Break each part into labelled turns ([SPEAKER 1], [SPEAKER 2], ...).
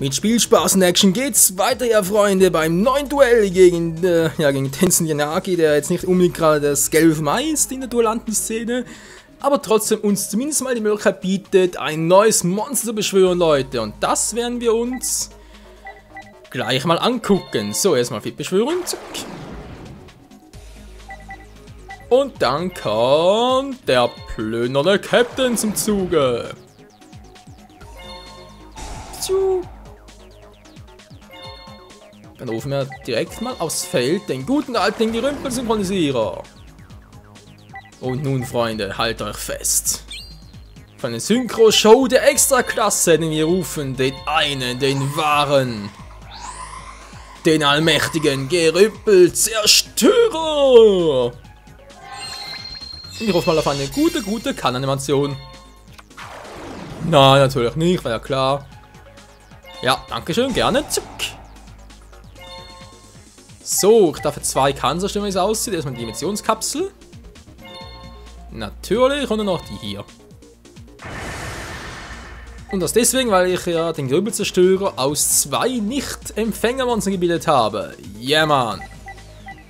[SPEAKER 1] Mit Spielspaß und Action geht's weiter, ja Freunde, beim neuen Duell gegen Tenzin Yanagi, der jetzt nicht unbedingt gerade das gelbe Mai ist in der Duellantenszene, aber trotzdem uns zumindest mal die Möglichkeit bietet, ein neues Monster zu beschwören, Leute. Und das werden wir uns gleich mal angucken. So, erstmal fit beschwören, zack. Und dann kommt der plündernde Captain zum Zuge. Dann rufen wir direkt mal aufs Feld den guten alten Gerümpel-Synchronisierer. Und nun, Freunde, haltet euch fest. Für eine Synchro-Show der Extraklasse, denn wir rufen den einen, den wahren, den allmächtigen Gerümpel-Zerstörer. Und ich hoffe mal auf eine gute Kann-Animation. Nein, natürlich nicht, war ja klar. Ja, dankeschön, gerne. Zuck. So, ich darf jetzt zwei Kanzer stellen, wie es aussieht. Erstmal die Dimensionskapsel. Natürlich, und dann noch die hier. Und das deswegen, weil ich ja den Gerümpelzerstörer aus zwei Nicht-Empfängermonstern gebildet habe. Yeah, man.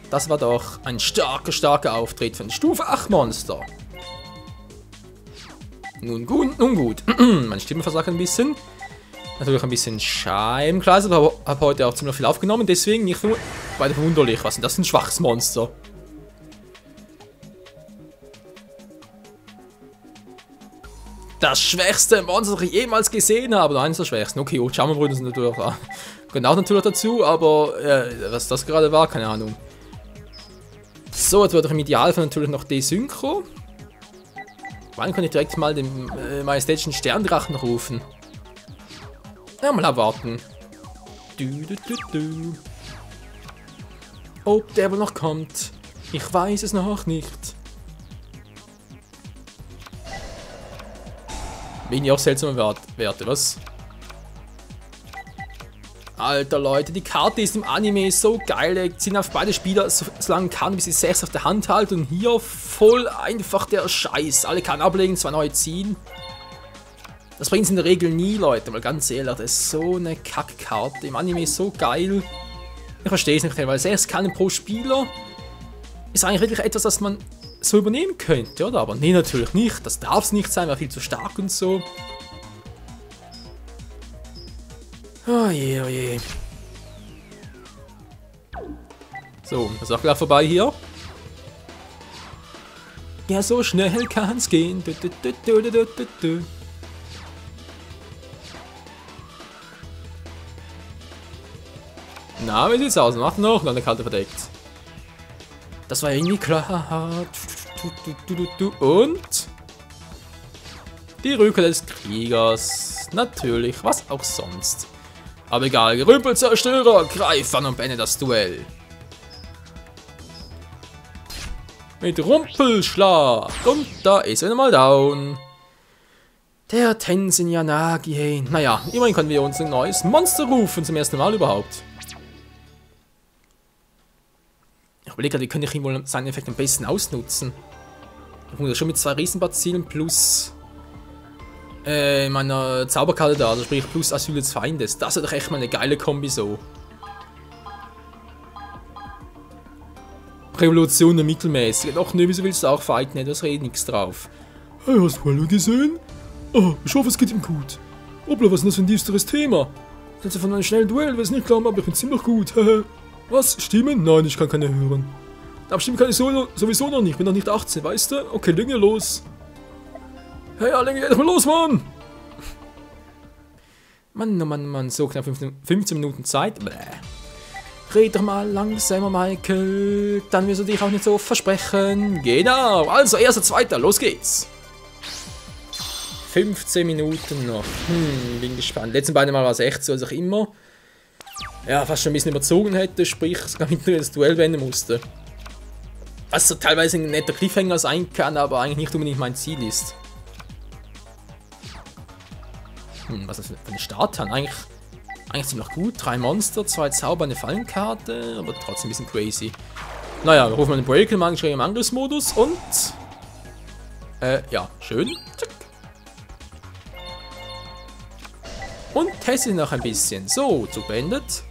[SPEAKER 1] Das war doch ein starker Auftritt von Stufe 8 Monster. Nun gut. Meine Stimme versagt ein bisschen. Natürlich ein bisschen Scheibenkreis, aber habe heute auch ziemlich viel aufgenommen, deswegen nicht weiter verwunderlich. Was ist denn das für ein schwaches Monster? Das schwächste Monster, das ich jemals gesehen habe. Oder eines der schwächsten. Okay, Ochama-Brüder sind natürlich auch, gehören auch natürlich dazu, aber was das gerade war, keine Ahnung. So, jetzt wird auch im Idealfall natürlich noch Desynchro. Wann kann ich direkt mal den majestätischen Sterndrachen rufen? Ja, mal abwarten. Ob der wohl noch kommt? Ich weiß es noch nicht. Bin ja auch seltsame Werte, was? Alter Leute, die Karte ist im Anime so geil. Er zieht auf beide Spieler so lange kann, bis sie 6 auf der Hand halten. Und hier voll einfach der Scheiß. Alle kann ablegen, 2 neue ziehen. Das bringt es in der Regel nie, Leute, weil ganz ehrlich, das ist so eine Kackkarte. Im Anime ist so geil. Ich verstehe es nicht, weil 6 Karten pro Spieler ist eigentlich wirklich etwas, das man so übernehmen könnte, oder? Aber nee, natürlich nicht. Das darf es nicht sein, wäre viel zu stark und so. Oh je, oh je. So, das ist auch gleich vorbei hier. Ja, so schnell kann's gehen. Na, wie sieht's aus? Macht noch eine Karte verdeckt. Das war irgendwie klar. Und die Rückkehr des Kriegers. Natürlich, was auch sonst. Aber egal, Gerümpelzerstörer, greif an und beende das Duell. Mit Rumpelschlag. Und da ist er mal down. Der Tenzin Yanagi, hey. Naja, immerhin können wir uns ein neues Monster rufen, zum ersten Mal überhaupt. Ich überlege gerade, wie könnte ich ihm wohl seinen Effekt am besten ausnutzen. Ich muss ja schon mit 2 Riesenbazillen plus meiner Zauberkarte da, also sprich plus Asyl des Feindes. Das ist doch echt mal eine geile Kombi so. Revolution der Mittelmäßige. Doch, nö, wieso willst du auch fighten? Ne, das redet nichts drauf. Hey, hast du Wallo gesehen? Oh, ich hoffe, es geht ihm gut. Hoppla, was ist das für ein düsteres Thema? Das ist von einem schnellen Duell, weiß nicht glauben, aber ich bin ziemlich gut. Was? Stimmen? Nein, ich kann keine hören. Aber Stimmen kann ich sowieso noch nicht. Ich bin noch nicht 18, weißt du? Okay, leg los. Hey, ja, leg mal los, Mann! Mann, oh Mann, so knapp 15 Minuten Zeit. Bäh. Red doch mal langsamer, Michael. Dann wirst du dich auch nicht so versprechen. Genau, also, erster, zweiter, los geht's. 15 Minuten noch. Bin gespannt. Letzten beiden Mal war es echt so, als ich immer fast schon ein bisschen überzogen hätte, sprich, sogar mit das Duell beenden musste. Was so teilweise ein netter Cliffhanger sein kann, aber eigentlich nicht unbedingt mein Ziel ist. Was ist das für eine Starthand? Eigentlich ziemlich gut. 3 Monster, 2 Zauber, eine Fallenkarte, aber trotzdem ein bisschen crazy. Naja, wir rufen mal den Breaker-Mann im Angriffsmodus und ja, schön. Zack. Und teste noch ein bisschen. So, Zug beendet.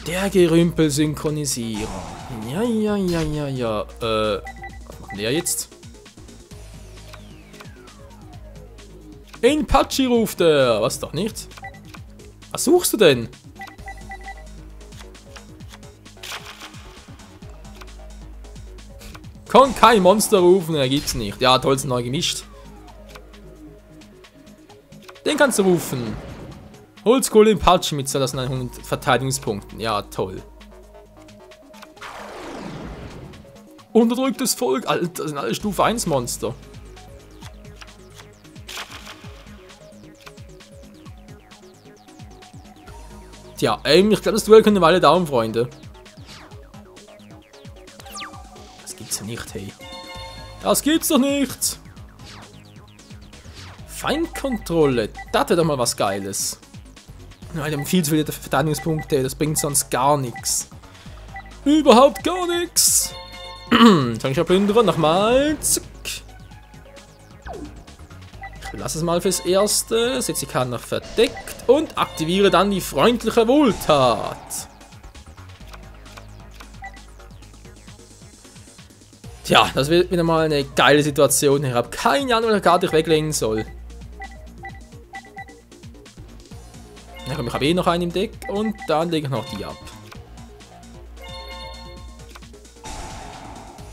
[SPEAKER 1] Der Gerümpel-Synchronisierer. Ja. Was macht der jetzt? Inpachi ruft er. Was doch nicht? Was suchst du denn? Kann kein Monster rufen, er gibt's nicht. Ja, toll, sind neu gemischt. Den kannst du rufen. Oldschool Inpachi mit 2100 Verteidigungspunkten. Ja, toll. Unterdrücktes Volk. Alter, das sind alle Stufe 1 Monster. Tja, ich glaube, das Duell können wir alle Daumen, Freunde. Das gibt's ja nicht, hey. Das gibt's doch nicht. Feinkontrolle. Das wäre doch mal was Geiles. Nein, die haben viel zu viele Verteidigungspunkte. Das bringt sonst gar nichts. Überhaupt gar nichts. Fang ich Plünderer. Nochmal. Zack. Ich lasse es mal fürs Erste. Setze die Karte noch verdeckt. Und aktiviere dann die freundliche Wohltat. Tja, das wird wieder mal eine geile Situation. Ich habe keine Ahnung, welche Karte ich weglegen soll. Ja, komm, ich habe eh noch einen im Deck und dann lege ich noch die ab.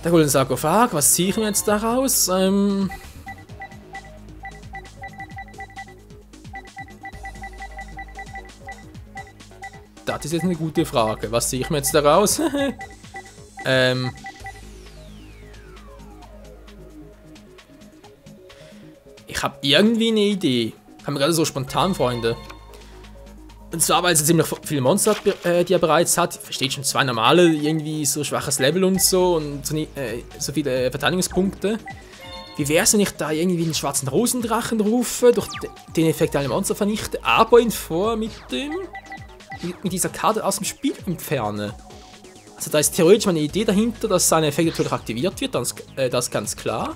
[SPEAKER 1] Der goldene Sarkophag, was ziehe ich mir jetzt daraus? Das ist jetzt eine gute Frage. Was ziehe ich mir jetzt daraus? Ich habe irgendwie eine Idee. Haben wir gerade so spontan, Freunde. Und zwar, weil es ziemlich viele Monster hat, die er bereits hat. Versteht schon, 2 normale, irgendwie so schwaches Level und so so viele Verteidigungspunkte. Wie wäre es, wenn ich da irgendwie einen schwarzen Rosendrachen rufe, durch den Effekt alle Monster vernichte, aber ihn vor mit dieser Karte aus dem Spiel entferne? Also da ist theoretisch mal eine Idee dahinter, dass seine Effekt natürlich aktiviert wird, das ist ganz klar.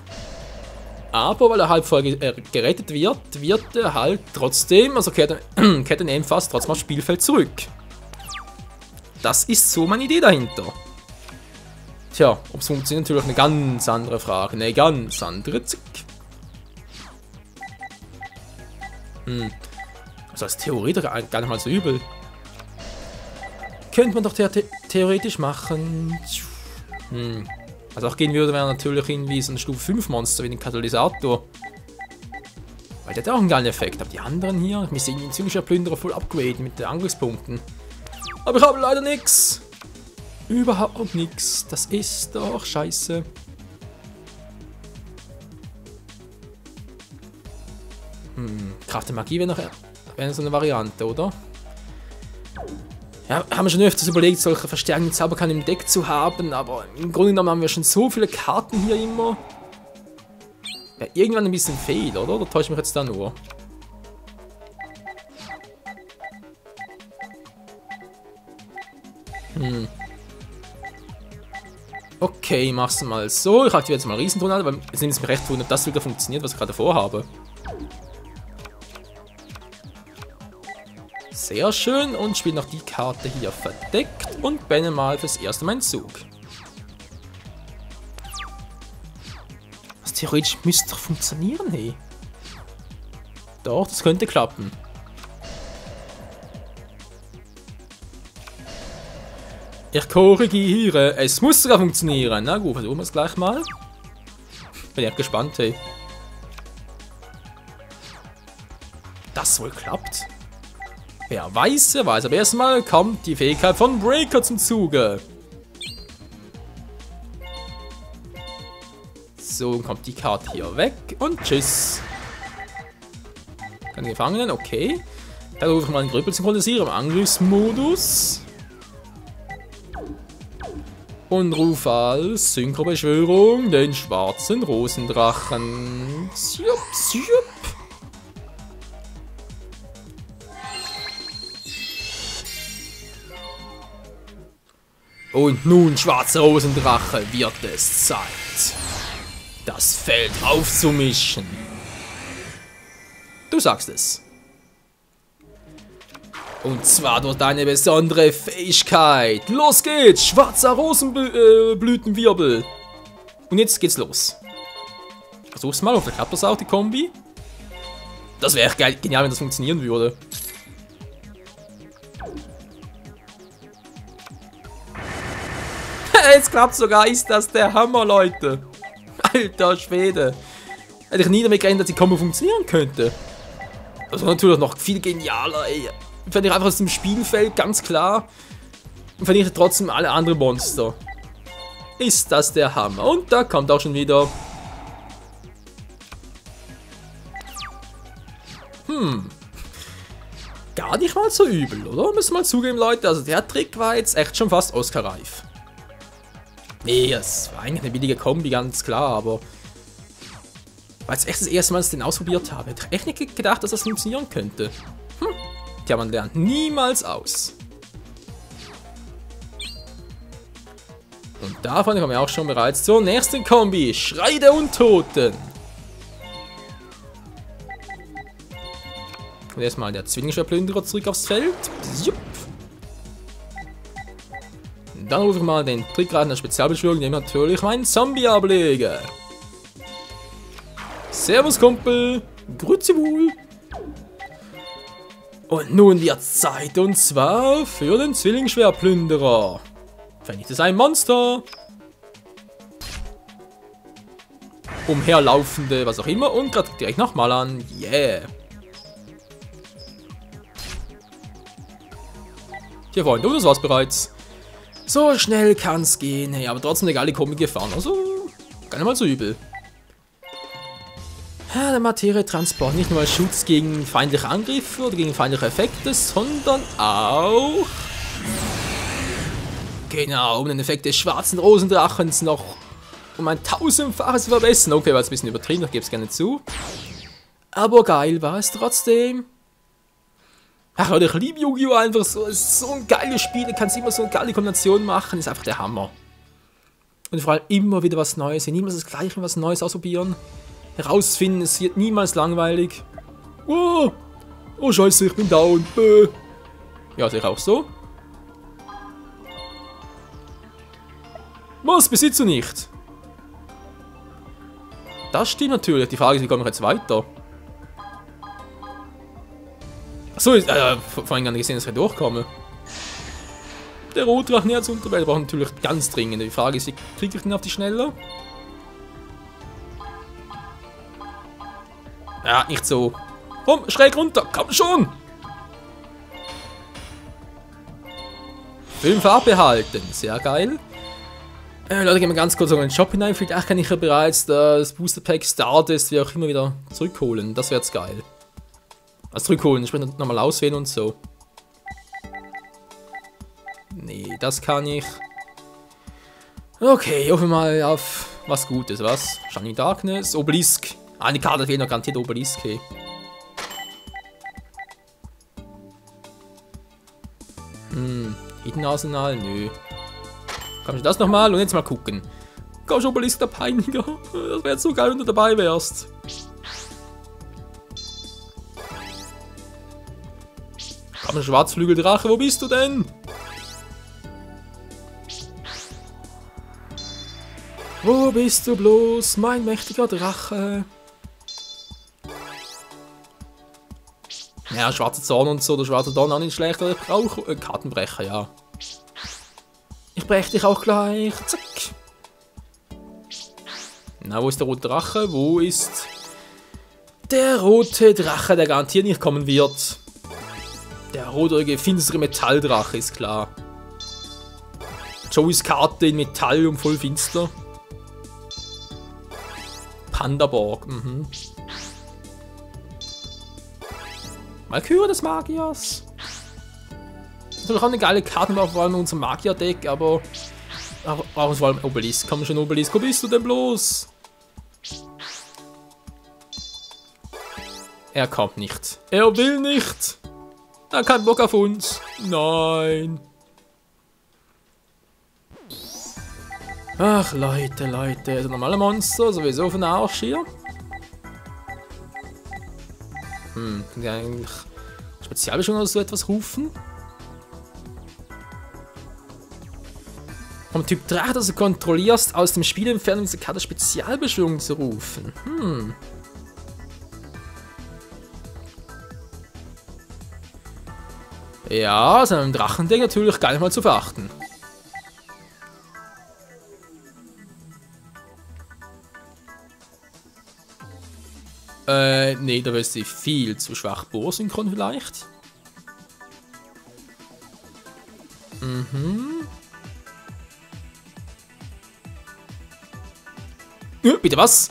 [SPEAKER 1] Aber weil er halb voll gerettet wird er halt trotzdem, also kehrt er ebenfalls trotzdem aufs Spielfeld zurück. Das ist so meine Idee dahinter. Tja, ob es funktioniert, natürlich eine ganz andere Frage. Eine ganz andere. Zick. Also als Theoretiker gar nicht mal so übel. Könnte man doch theoretisch machen. Also auch gehen würde, wäre natürlich irgendwie so ein Stufe 5 Monster wie den Katalysator. Weil der hat auch einen geilen Effekt. Aber die anderen hier, ich muss irgendwie ein ziemlicher Plünderer voll upgraden mit den Angriffspunkten. Aber ich habe leider nichts. Überhaupt nichts. Das ist doch scheiße. Kraft der Magie wäre so eine Variante, oder? Ja, haben wir schon öfters überlegt, solche verstärkenden Zauberkarten im Deck zu haben, aber im Grunde genommen haben wir schon so viele Karten hier immer. Ja, irgendwann ein bisschen fehl, oder? Oder täusche ich mich jetzt da nur? Okay, mach's mal so. Ich aktiviere jetzt mal Riesentornado, weil es nimmt mich recht wundern, ob das wieder funktioniert, was ich gerade vorhabe. Sehr schön und spiele noch die Karte hier verdeckt und benne mal fürs erste meinen Zug. Was theoretisch müsste doch funktionieren, hey. Doch, das könnte klappen. Ich korrigiere, es muss sogar funktionieren. Na gut, versuchen wir es gleich mal. Bin ja gespannt, hey. Das wohl klappt. Wer weiß, wer weiß. Aber erstmal kommt die Fähigkeit von Breaker zum Zuge. So, kommt die Karte hier weg und tschüss. Keine Gefangenen, okay. Dann rufe ich mal einen Grüppel synchronisieren im Angriffsmodus. Und rufe als Synchrobeschwörung den schwarzen Rosendrachen. Siup, siup. Und nun, schwarzer Rosendrache, wird es Zeit. das Feld aufzumischen. Du sagst es. Und zwar durch deine besondere Fähigkeit. Los geht's, schwarzer Rosenblütenwirbel. Und jetzt geht's los. Versuch's mal, vielleicht klappt das auch, die Kombi. Das wäre echt genial, wenn das funktionieren würde. Jetzt klappt sogar, ist das der Hammer, Leute. Alter Schwede. Hätte ich nie damit gerechnet, dass die Kombo funktionieren könnte. Das war natürlich noch viel genialer, ey. Verliere einfach aus dem Spielfeld, ganz klar. Und verliere trotzdem alle anderen Monster. Ist das der Hammer. Und da kommt auch schon wieder. Gar nicht mal so übel, oder? Müssen wir mal zugeben, Leute. Also der Trick war jetzt echt schon fast Oscar-reif. Nee, das war eigentlich eine billige Kombi, ganz klar, aber... War jetzt echt das erste Mal, dass ich den ausprobiert habe. Hätte ich echt nicht gedacht, dass das funktionieren könnte. Tja, man lernt niemals aus. Und davon kommen wir auch schon bereits zur nächsten Kombi. Schrei der Untoten. Und erstmal der Zwillingsschwerplünderer zurück aufs Feld. Jupp. Dann rufe ich mal den Trickreiter der Spezialbeschwörung, indem ich natürlich meinen Zombie ablege. Servus, Kumpel. Grüezi wohl. Und nun wird's Zeit, und zwar für den Zwillingsschwerplünderer. Vernichtet ist ein Monster. Umherlaufende, was auch immer. Und gerade direkt nochmal an. Yeah. Tja, Freunde, das war's bereits. So schnell kann's gehen. Hey, aber trotzdem eine geile Kombi gefahren. Also, gar nicht mal so übel. Ja, der Materietransport, nicht nur als Schutz gegen feindliche Angriffe oder gegen feindliche Effekte, sondern auch... Genau, um den Effekt des schwarzen Rosendrachens noch um ein 1000-faches zu verbessern. Okay, war jetzt ein bisschen übertrieben, ich gebe es gerne zu. Aber geil war es trotzdem. Ach Leute, ich liebe Yu-Gi-Oh! Einfach so. Es ist so ein geiles Spiel, du kannst immer so eine geile Kombination machen, ist einfach der Hammer. Und vor allem immer wieder was Neues, niemals das Gleiche, was Neues ausprobieren. Herausfinden, es wird niemals langweilig. Oh, oh scheiße, ich bin down. Ja, sehe ich auch so. Was, besitzt du nicht? Das stimmt natürlich. Die Frage ist, wie komme ich jetzt weiter? Achso, vorhin gar nicht gesehen, dass ich durchkomme. Der Rotdrache näher zur Unterwelt braucht natürlich ganz dringend. Die Frage ist, wie kriege ich den auf die Schnelle? Ja, nicht so. Komm, schräg runter, komm schon! 5 abbehalten, sehr geil. Leute, gehen wir ganz kurz in den Shop hinein. Vielleicht kann ich ja bereits das Booster Pack Stardust wie auch immer wieder zurückholen. Das wäre jetzt geil. Also zurückholen, ich will nochmal auswählen und so. Nee, das kann ich. Okay, hoffen wir mal auf was Gutes, was? Shining Darkness, Obelisk. Ah, die Karte fehlt noch garantiert Obelisk. Okay. Hidden Arsenal? Nö. Komm schon das nochmal und jetzt mal gucken. Komm schon, Obelisk, der Peiniger. Das wäre jetzt so geil, wenn du dabei wärst. Komm, Schwarzflügeldrache, wo bist du denn? Wo bist du bloß, mein mächtiger Drache? Ja, schwarzer Zorn und so, der schwarze Dorn auch nicht schlecht, aber ich brauche Kartenbrecher, ja. Ich breche dich auch gleich, zack. Na, wo ist der rote Drache? Wo ist der rote Drache, der garantiert nicht kommen wird? Der rote, finstere Metalldrache, ist klar. Joeys Karte in Metall und voll finster. Pandaborg, Valkyrie des Magiers. Das ist doch auch eine geile Karte, vor allem in unserem Magier-Deck, aber brauchen wir vor allem Obelisk. Komm schon, Obelisk, wo bist du denn bloß? Er kommt nicht. Er will nicht. Er hat keinen Bock auf uns. Nein. Ach, Leute, also normale Monster, sowieso von der Arsch hier. Kann ich eigentlich Spezialbeschwörung oder so etwas rufen? Vom Typ Drache, das du kontrollierst, aus dem Spiel entfernen, um diese Karte Spezialbeschwörung zu rufen. Ja, also einem Drachendeck natürlich gar nicht mal zu verachten. Nee, da ist sie viel zu schwach. Bohrsynchron vielleicht? Bitte was?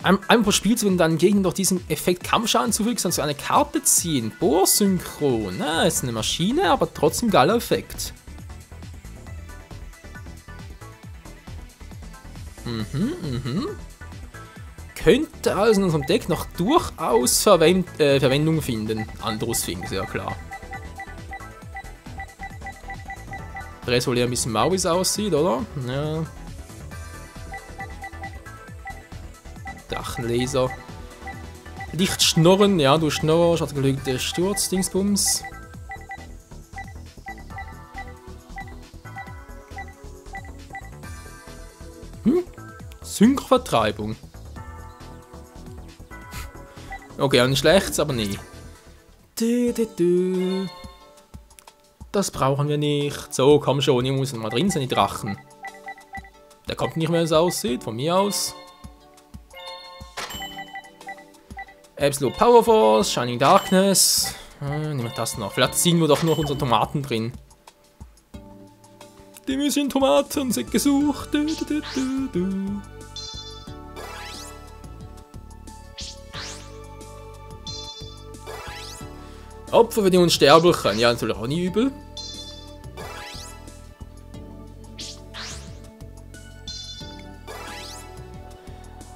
[SPEAKER 1] Einmal pro Spielzug und dann gegen doch diesen Effekt Kampfschaden zufügst, dann so eine Karte ziehen. Bohrsynchron. Ist eine Maschine, aber trotzdem geiler Effekt. Könnte also in unserem Deck noch durchaus Verwendung finden. Andrus-Finks, ja klar. Der Rest wohl eher ein bisschen mau, wie es aussieht, oder? Ja. Drachenlaser. Lichtschnorren, ja, du Schnorrer, hat gelügte Sturz, Dingsbums. Synchrovertreibung. Okay, auch nicht schlecht, aber nee. Das brauchen wir nicht. So, komm schon, hier muss mal drin sein, die Drachen. Der kommt nicht mehr, wie es aussieht, von mir aus. Absolute Power Force, Shining Darkness. Nehmen wir das noch. Vielleicht ziehen wir doch noch unsere Tomaten drin. Die müssen Tomaten sind gesucht. Opfer für die Unsterblichen. Ja, natürlich auch nie übel.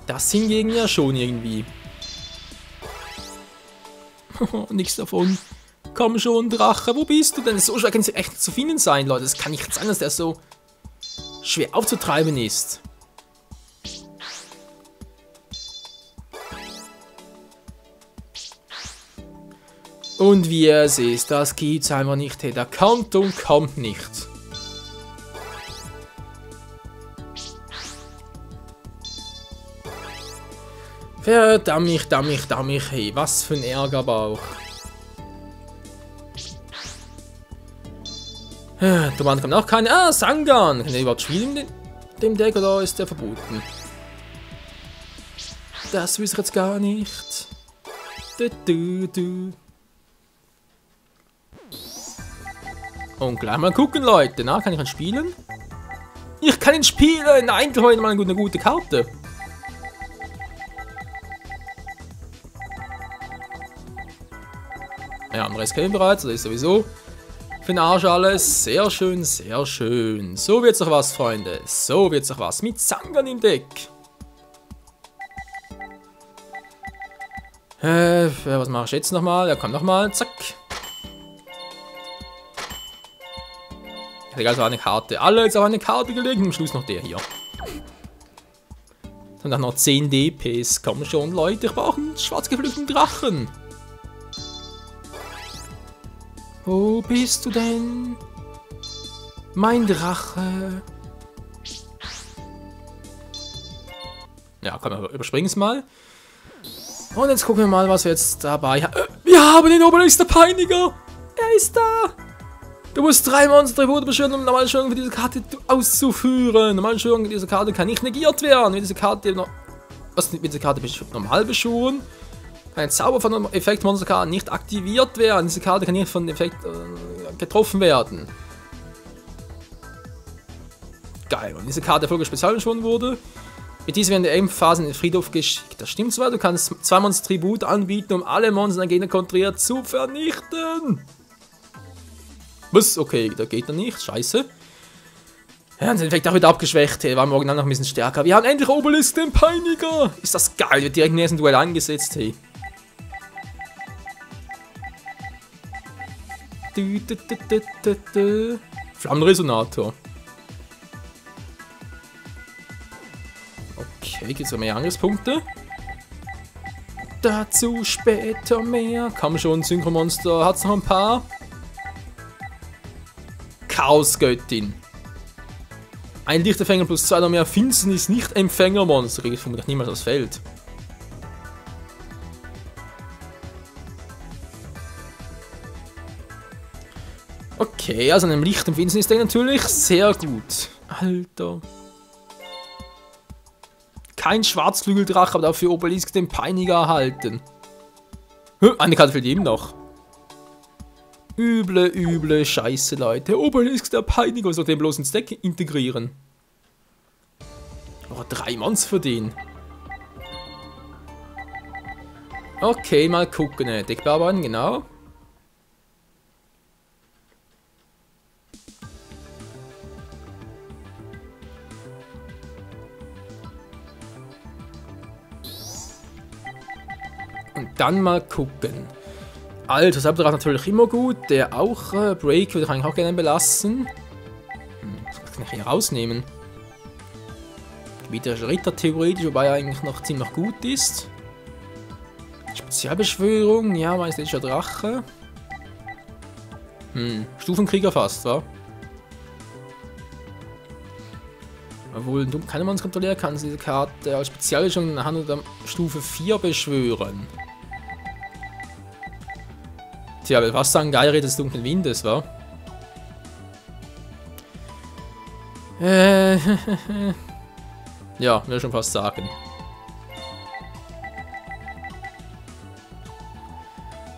[SPEAKER 1] Das hingegen ja schon irgendwie. Nichts davon. Komm schon, Drache, wo bist du denn? So schwer kann es echt zu finden sein, Leute. Das kann nicht sein, dass der so schwer aufzutreiben ist. Und wie ihr seht, das gibt's einfach nicht. Hey, der kommt und kommt nicht. Verdammt, hey, was für ein Ärger aber auch. Tomaten kommt auch keine. Ah, Sangan! Kann der überhaupt spielen in dem Deck oder ist der verboten? Das wüsste ich jetzt gar nicht. Und gleich mal gucken, Leute. Na, kann ich ihn spielen? Ich kann ihn spielen! Nein, heute mal eine gute Karte. Ja, am Rest kennen wir bereits, das ist sowieso für den Arsch alles. Sehr schön, sehr schön. So wird's doch was, Freunde. So wird's doch was. Mit Sangan im Deck. Was mache ich jetzt nochmal? Ja, komm nochmal. Zack. Egal, so eine Karte. Alle jetzt auf eine Karte gelegt. Und am Schluss noch der hier. Und dann noch 10 DPs. Komm schon, Leute. Ich brauche einen schwarz geflügelten Drachen. Wo bist du denn? Mein Drache. Ja, komm, überspringen es mal. Und jetzt gucken wir mal, was wir jetzt dabei haben. Wir haben den Obelisk der Peiniger. Er ist da. Du musst 3 Monster-Tribute beschwören, um Normalbeschwörung für diese Karte auszuführen. Normalbeschwörung für diese Karte kann nicht negiert werden. Wenn diese Karte noch. Was mit dieser Karte normal beschwören? Ein Zauber von einem Effekt-Monster kann nicht aktiviert werden. Diese Karte kann nicht von dem Effekt getroffen werden. Geil. Und diese Karte erfolgreich spezial beschworen wurde. Mit dieser werden die Aim-Phasen in den Friedhof geschickt. Das stimmt zwar, du kannst 2 Monster-Tribut anbieten, um alle Monster der Gegner kontrolliert zu vernichten. Was? Okay, da geht er nicht. Scheiße. Ja, und den Effekt auch wieder abgeschwächt. Hey, war im Original noch ein bisschen stärker. Wir haben endlich Obelisk den Peiniger. Ist das geil. Wird direkt im nächsten Duell angesetzt. Hey. Flammenresonator. Okay, gibt es mehr Angriffspunkte? Dazu später mehr. Komm schon, Synchromonster. Hat's noch ein paar? Chaosgöttin. Ein Lichtempfänger plus 2 noch mehr Finsternis, nicht Empfängermonster. Kriegt vermutlich niemals das Feld. Okay, also einem Licht und Finsternis natürlich. Sehr gut. Alter. Kein Schwarzflügeldrache, aber dafür Obelisk den Peiniger erhalten. Eine Karte fehlt ihm noch. Üble Scheiße, Leute. Obelisk der Peiniger soll den bloß ins Deck integrieren. Oh, 3 Monster für den. Okay, mal gucken. Deck bearbeiten, genau. Und dann mal gucken. Alter, Cyberdrache natürlich immer gut. Der auch. Break würde ich eigentlich auch gerne belassen. Das kann ich hier rausnehmen. Gebieterischer Ritter theoretisch, wobei er eigentlich noch ziemlich gut ist. Spezialbeschwörung, ja, majestätischer Drache. Stufenkrieger fast, wa? Obwohl ein keine Mannskontrolleur kann diese Karte als Spezialbeschwörung in Hand der Stufe 4 beschwören. Tja, ich will fast sagen, Geire des dunklen Windes, wa? Ja, will schon fast sagen.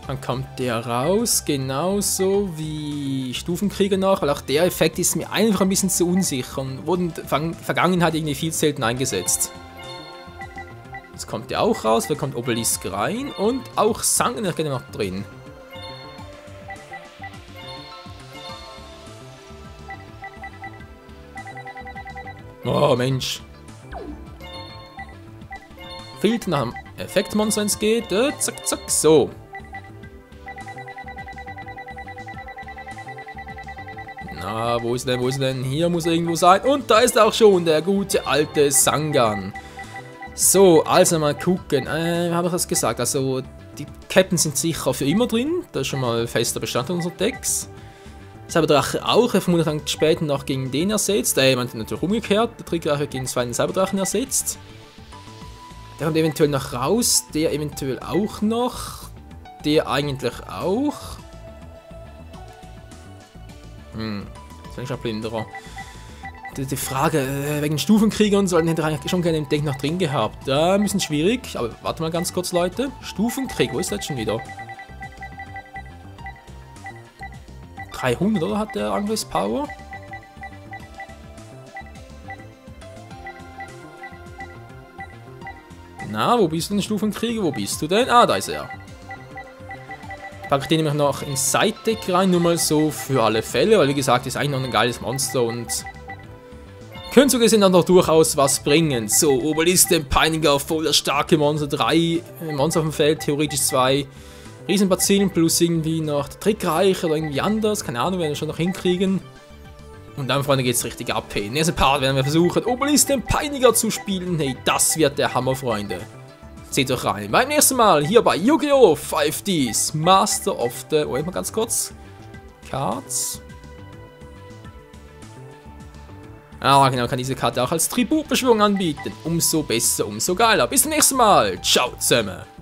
[SPEAKER 1] Dann kommt der raus, genauso wie Stufenkrieger nach, weil auch der Effekt ist mir einfach ein bisschen zu unsicher und wurde in der Vergangenheit irgendwie viel selten eingesetzt. Jetzt kommt der auch raus, da kommt Obelisk rein und auch Sangen gerne noch drin. Oh Mensch. Fehlt nach dem Effektmonster, wenn es geht. Zack, zack, so. Na, wo ist er denn? Wo ist er denn? Hier muss er irgendwo sein. Und da ist auch schon der gute alte Sangan. So, also mal gucken. Habe ich das gesagt? Also, die Captains sind sicher für immer drin. Das ist schon mal fester Bestandteil unserer Decks. Cyberdrache auch, er vermutlich dann später noch gegen den ersetzt. Man natürlich umgekehrt, der Trickdrache gegen 2 Cyberdrachen ersetzt. Der kommt eventuell noch raus, der eventuell auch noch. Der eigentlich auch. Das ist eigentlich ein Blinderer. Die Frage, wegen Stufenkriegern und so, den hätte ich eigentlich schon gerne im Deck noch drin gehabt. Ja, ein bisschen schwierig, aber warte mal ganz kurz, Leute. Stufenkrieg, wo ist das schon wieder? 300, oder hat der Angriffspower? Na, wo bist du denn, Stufenkrieger? Wo bist du denn? Ah, da ist er. Packe ich den nämlich noch ins Side-Deck rein, nur mal so für alle Fälle, weil wie gesagt, ist eigentlich noch ein geiles Monster und könnte so gesehen dann noch durchaus was bringen. So, Obelisk, den Peiniger, voll das starke Monster, 3 Monster auf dem Feld, theoretisch 2 Riesenbazillen plus irgendwie noch der Trickreich oder irgendwie anders, keine Ahnung, werden wir schon noch hinkriegen. Und dann, Freunde, geht's richtig ab. Hey, im nächsten Part werden wir versuchen, Obelisk den Peiniger zu spielen. Hey, das wird der Hammer, Freunde. Seht euch rein. Beim nächsten Mal hier bei Yu-Gi-Oh! 5Ds Master of the... Wait mal ganz kurz. Cards. Ah, genau, kann diese Karte auch als Tributbeschwörung anbieten. Umso besser, umso geiler. Bis zum nächsten Mal. Ciao zusammen.